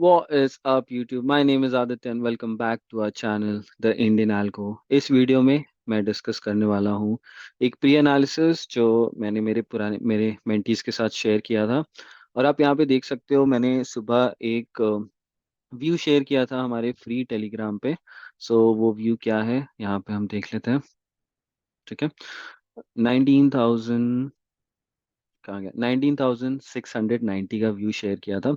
What is up YouTube? My name is Aditya and welcome back to our channel The Indian Algo। इस video में मैं discuss करने वाला हूँ एक प्री एनालिसिस जो मैंने मेरे मेंटीज के साथ शेयर किया था। और आप यहाँ पे देख सकते हो मैंने सुबह एक व्यू शेयर किया था हमारे फ्री टेलीग्राम पे। वो व्यू क्या है यहाँ पे हम देख लेते हैं। ठीक है, 19,000 कहाँ गया, 19,690 का व्यू शेयर किया था।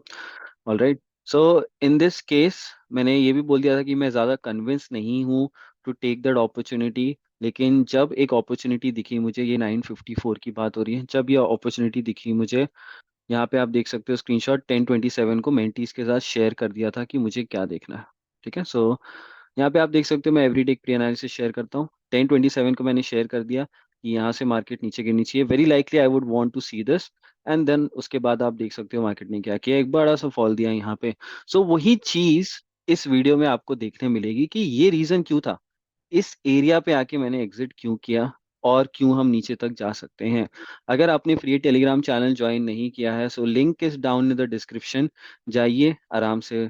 All right. So in this case मैंने ये भी बोल दिया था कि मैं ज़्यादा कन्विंस नहीं हूँ टू टेक दैट अपॉर्चुनिटी। लेकिन जब एक अपॉर्चुनिटी दिखी मुझे, ये 954 की बात हो रही है, जब ये अपॉर्चुनिटी दिखी मुझे, यहाँ पे आप देख सकते हो स्क्रीनशॉट 1027 को मेंटीज के साथ शेयर कर दिया था कि मुझे क्या देखना है। ठीक है, यहाँ पे आप देख सकते हो मैं एवरीडे एक प्री एनालिसिस शेयर करता हूँ। 1027 को मैंने शेयर कर दिया कि यहाँ से मार्केट नीचे गिरनी चाहिए, very likely I would want to see this. And then उसके बाद आप देख सकते हो मार्केट ने क्या किया, एक बड़ा सा फॉल दिया यहाँ पे। वही चीज इस वीडियो में आपको देखने मिलेगी कि ये रीजन क्यों था, इस एरिया पे आके मैंने एग्जिट क्यों किया और क्यों हम नीचे तक जा सकते हैं। अगर आपने फ्री टेलीग्राम चैनल ज्वाइन नहीं किया है, link is down in the description. जाइए आराम से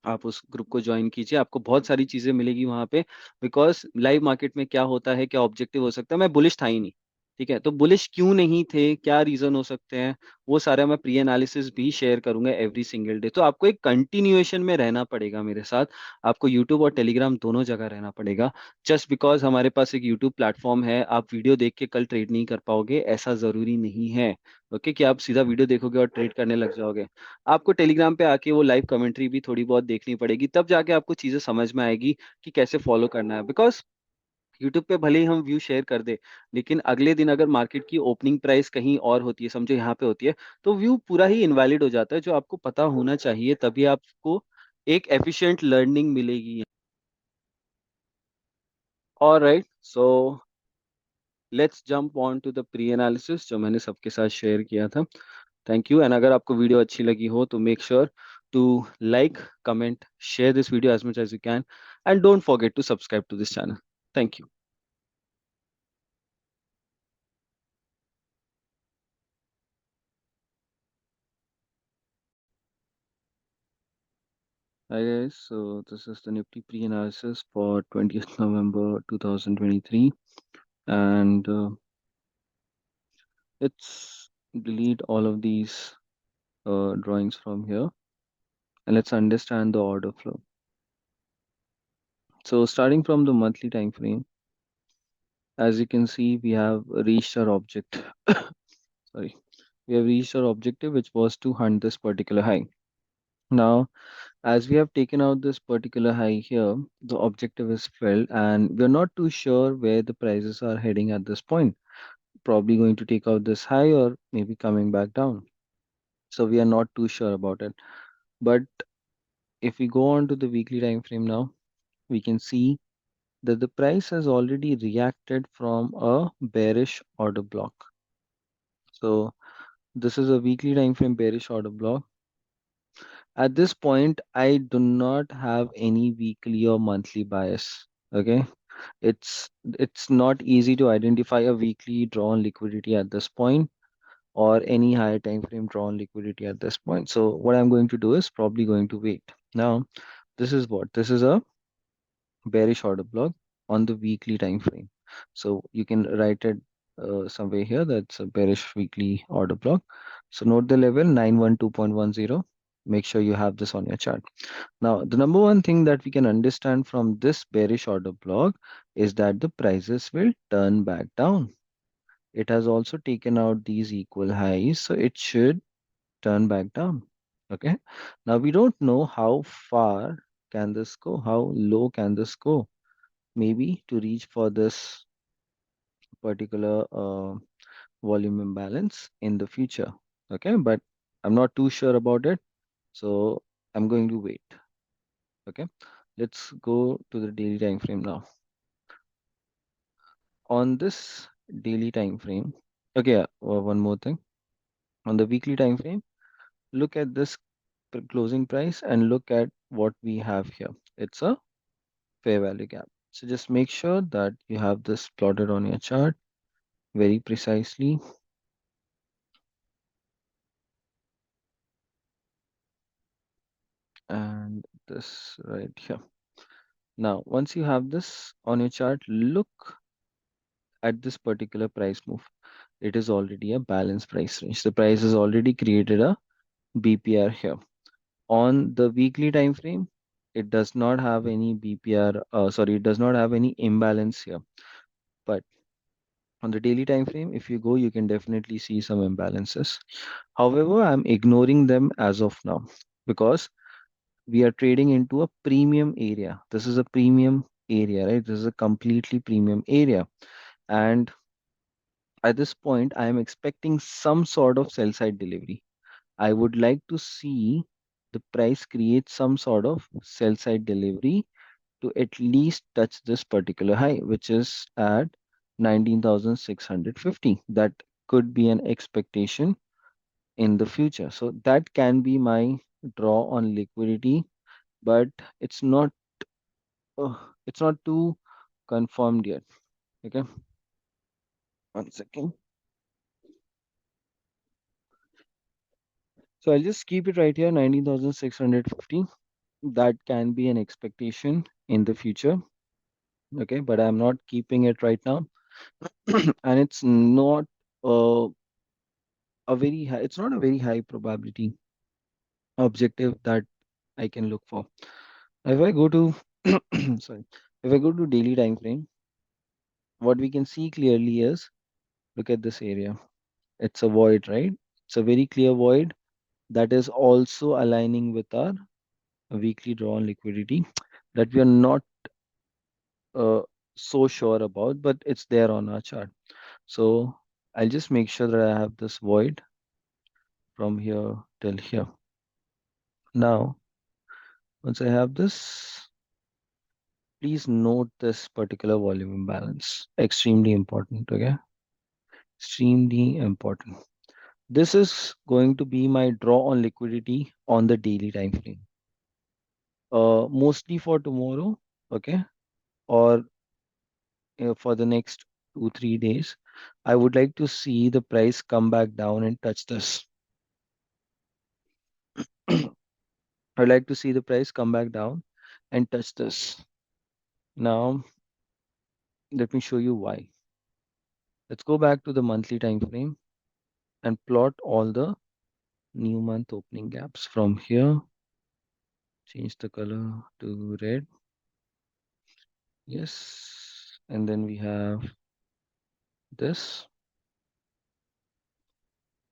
आप उस ग्रुप को ज्वाइन कीजिए, आपको बहुत सारी चीजें मिलेगी वहां पे। बिकॉज लाइव मार्केट में क्या होता है, क्या ऑब्जेक्टिव हो सकता है, मैं बुलिश था ही नहीं। ठीक है, तो बुलिश क्यों नहीं थे, क्या रीजन हो सकते हैं, वो सारा मैं प्री एनालिसिस भी शेयर करूंगा एवरी सिंगल डे। तो आपको एक कंटिन्यूएशन में रहना पड़ेगा मेरे साथ। आपको यूट्यूब और टेलीग्राम दोनों जगह रहना पड़ेगा। जस्ट बिकॉज हमारे पास एक यूट्यूब प्लेटफॉर्म है, आप वीडियो देख के कल ट्रेड नहीं कर पाओगे, ऐसा जरूरी नहीं है। ओके, कि आप सीधा वीडियो देखोगे और ट्रेड करने लग जाओगे। आपको टेलीग्राम पे आके वो लाइव कमेंट्री भी थोड़ी बहुत देखनी पड़ेगी, तब जाके आपको चीजें समझ में आएगी कि कैसे फॉलो करना है। बिकॉज यूट्यूब पे भले ही हम व्यू शेयर कर दे, लेकिन अगले दिन अगर मार्केट की ओपनिंग प्राइस कहीं और होती है, समझो यहाँ पे होती है, तो व्यू पूरा ही इनवैलिड हो जाता है, जो आपको पता होना चाहिए, तभी आपको एक एफिशिएंट लर्निंग मिलेगी। Alright, let's jump on to the pre analysis जो मैंने सबके साथ शेयर किया था। Thank you. एंड अगर आपको वीडियो अच्छी लगी हो तो make sure to like, comment, share this video as much as you can, and don't forget to subscribe to this channel. Thank you. Hi guys, so this is the Nifty pre-analysis for 20th November 2023, and let's delete all of these drawings from here, and let's understand the order flow. So starting from the monthly time frame, as you can see, we have reached our object. Sorry, we have reached our objective, which was to hunt this particular high. Now, as we have taken out this particular high here, the objective is filled, and we're not too sure where the prices are heading at this point. Probably going to take out this high or maybe coming back down. So we are not too sure about it. But if we go on to the weekly time frame now, we can see that the price has already reacted from a bearish order block. So this is a weekly time frame bearish order block. At this point, I do not have any weekly or monthly bias. Okay, it's not easy to identify a weekly drawn liquidity at this point, or any higher time frame drawn liquidity at this point. So what I'm going to do is probably going to wait. Now, this is a bearish order block on the weekly time frame. So you can write it somewhere here, that's a bearish weekly order block. So note the level 912.10. Make sure you have this on your chart. Now, the number one thing that we can understand from this bearish order block is that the prices will turn back down. It has also taken out these equal highs, so it should turn back down. Okay. Now we don't know how far can this go, how low can this go, maybe to reach for this particular volume imbalance in the future. Okay, but I'm not too sure about it, so I'm going to wait. Okay, let's go to the daily time frame now. On this daily time frame, okay, one more thing. On the weekly time frame, look at this closing price and look at what we have here. It's a fair value gap. So just make sure that you have this plotted on your chart very precisely. and this right here. Now, once you have this on your chart, look at this particular price move. It is already a balanced price range. The price has already created a BPR here. On the weekly time frame, it does not have any BPR, sorry, it does not have any imbalance here. But on the daily time frame, if you go, you can definitely see some imbalances. However, I'm ignoring them as of now because we are trading into a premium area. This is a premium area, right? This is a completely premium area. And at this point, I am expecting some sort of sell side delivery. I would like to see the price create some sort of sell side delivery to at least touch this particular high, which is at 19,650. That could be an expectation in the future. So that can be my draw on liquidity, but it's not it's not too confirmed yet. Okay, one second. So I'll just keep it right here, 19,650. That can be an expectation in the future. Okay, but I'm not keeping it right now. And it's not uh, it's not a very high probability objective that I can look for. If I go to, sorry, if I go to daily time frame, what we can see clearly is, look at this area. It's a void, right? It's a very clear void that is also aligning with our weekly draw on liquidity that we are not uh, so sure about, but it's there on our chart. So I'll just make sure that I have this void from here till here. Now, once I have this, please note this particular volume imbalance. Extremely important, okay? Extremely important. This is going to be my draw on liquidity on the daily time frame. Mostly for tomorrow, okay? Or for the next 2, 3 days. I would like to see the price come back down and touch this. I'd like to see the price come back down and touch this. Now, let me show you why. Let's go back to the monthly time frame and plot all the new month opening gaps from here. Change the color to red. Yes. And then we have this.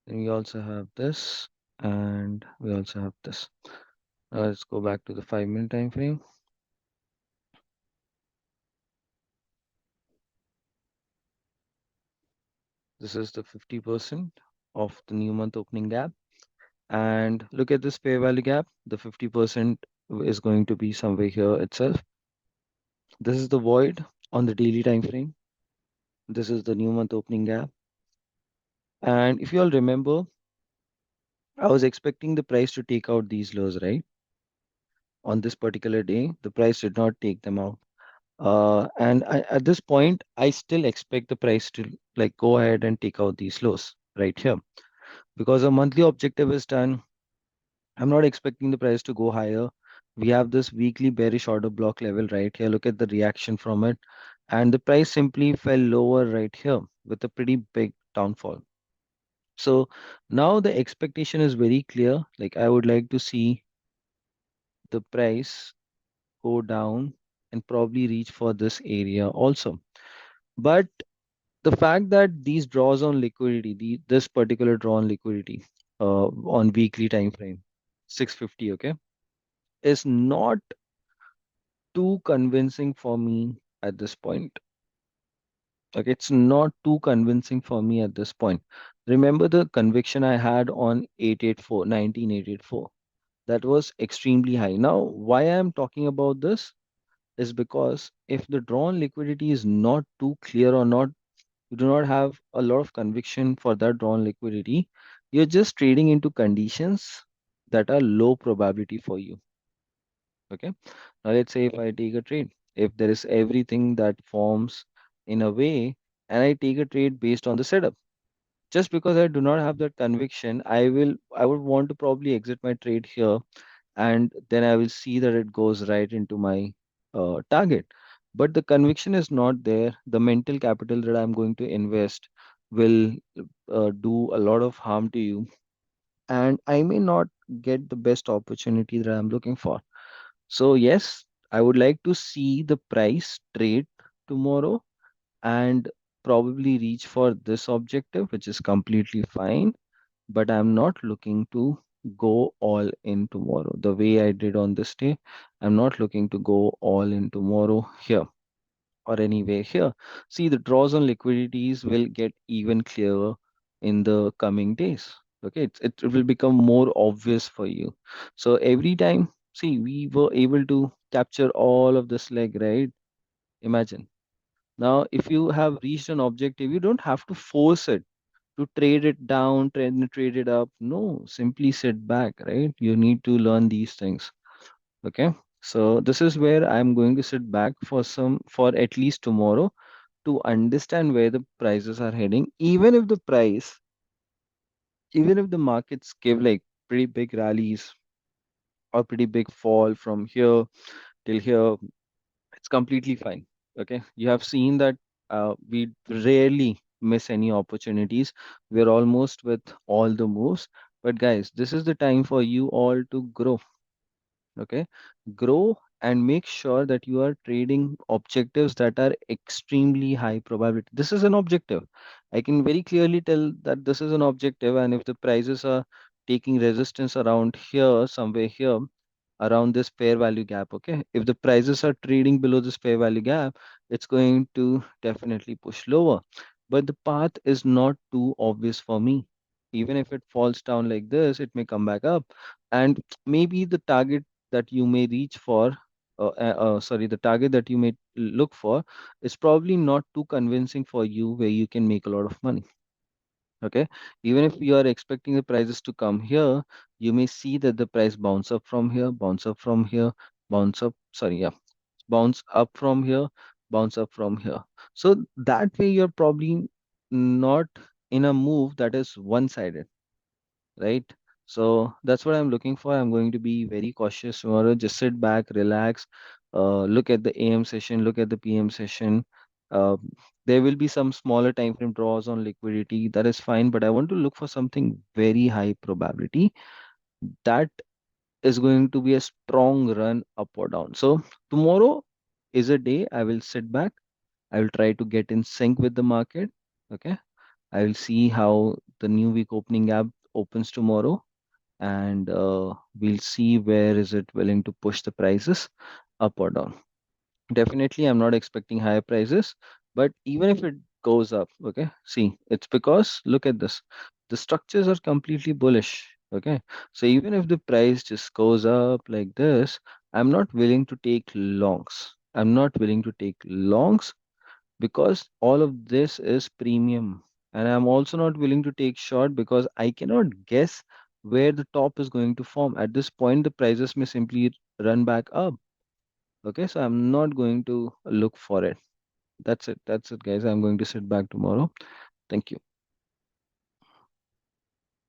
Then we also have this. And we also have this. Now let's go back to the 5 minute time frame. This is the 50% of the new month opening gap. And look at this fair value gap. The 50% is going to be somewhere here itself. This is the void on the daily time frame. This is the new month opening gap. And if you all remember, I was expecting the price to take out these lows, right? On this particular day, the price did not take them out. At this point, I still expect the price to like go ahead and take out these lows right here because a monthly objective is done. I'm not expecting the price to go higher. We have this weekly bearish order block level right here. Look at the reaction from it. And the price simply fell lower right here with a pretty big downfall. So now the expectation is very clear. Like I would like to see the price go down and probably reach for this area also. But the fact that these draws on liquidity, this particular draw on liquidity on weekly time frame, 650, okay, is not too convincing for me at this point. Like it's not too convincing for me at this point. Remember the conviction I had on 884, 19884. That was extremely high. Now, why I'm talking about this is because if the drawn liquidity is not too clear or not, you do not have a lot of conviction for that drawn liquidity, you're just trading into conditions that are low probability for you. Okay. Now let's say if I take a trade, if there is everything that forms in a way, and I take a trade based on the setup, just because I do not have that conviction, I would want to probably exit my trade here and then I will see that it goes right into my target. But the conviction is not there. The mental capital that I'm going to invest will do a lot of harm to you, and I may not get the best opportunity that I'm looking for. So, yes, I would like to see the price trade tomorrow and probably reach for this objective, which is completely fine. But I'm not looking to go all in tomorrow the way I did on this day. I'm not looking to go all in tomorrow here or anywhere here. See, the draws on liquidities will get even clearer in the coming days. Okay, it will become more obvious for you. So every time, see, we were able to capture all of this leg, right? Imagine. Now, if you have reached an objective, you don't have to force it to trade it down, trade it up. No, simply sit back, right? You need to learn these things. Okay. So this is where I'm going to sit back for at least tomorrow to understand where the prices are heading. Even if the markets give like pretty big rallies or pretty big fall from here till here, it's completely fine. Okay. You have seen that we rarely miss any opportunities. We're almost with all the moves. But guys, this is the time for you all to grow. Okay. Grow and make sure that you are trading objectives that are extremely high probability. This is an objective. I can very clearly tell that this is an objective, and if the prices are taking resistance around here, somewhere here, around this fair value gap. Okay, if the prices are trading below this fair value gap, it's going to definitely push lower, but the path is not too obvious for me. Even if it falls down like this, it may come back up, and maybe the target that you may reach for sorry, the target that you may look for is probably not too convincing for you where you can make a lot of money. Okay, even if you are expecting the prices to come here, you may see that the price bounce up from here, bounce up from here, bounce up, sorry, yeah, bounce up from here, bounce up from here. So that way you're probably not in a move that is one-sided, right? So that's what I'm looking for. I'm going to be very cautious tomorrow. Just sit back, relax, look at the AM session, look at the PM session. Uh, there will be some smaller time frame draws on liquidity. That is fine, but I want to look for something very high probability that is going to be a strong run up or down. So tomorrow is a day I will sit back. I will try to get in sync with the market. Okay. I will see how the new week opening gap opens tomorrow, and we'll see where is it willing to push the prices up or down. Definitely, I'm not expecting higher prices, but even if it goes up, okay, see, it's because look at this. The structures are completely bullish. Okay, so even if the price just goes up like this, I'm not willing to take longs. I'm not willing to take longs because all of this is premium. And I'm also not willing to take short because I cannot guess where the top is going to form. At this point, the prices may simply run back up. Okay, so I'm not going to look for it. That's it. That's it, guys. I'm going to sit back tomorrow. Thank you.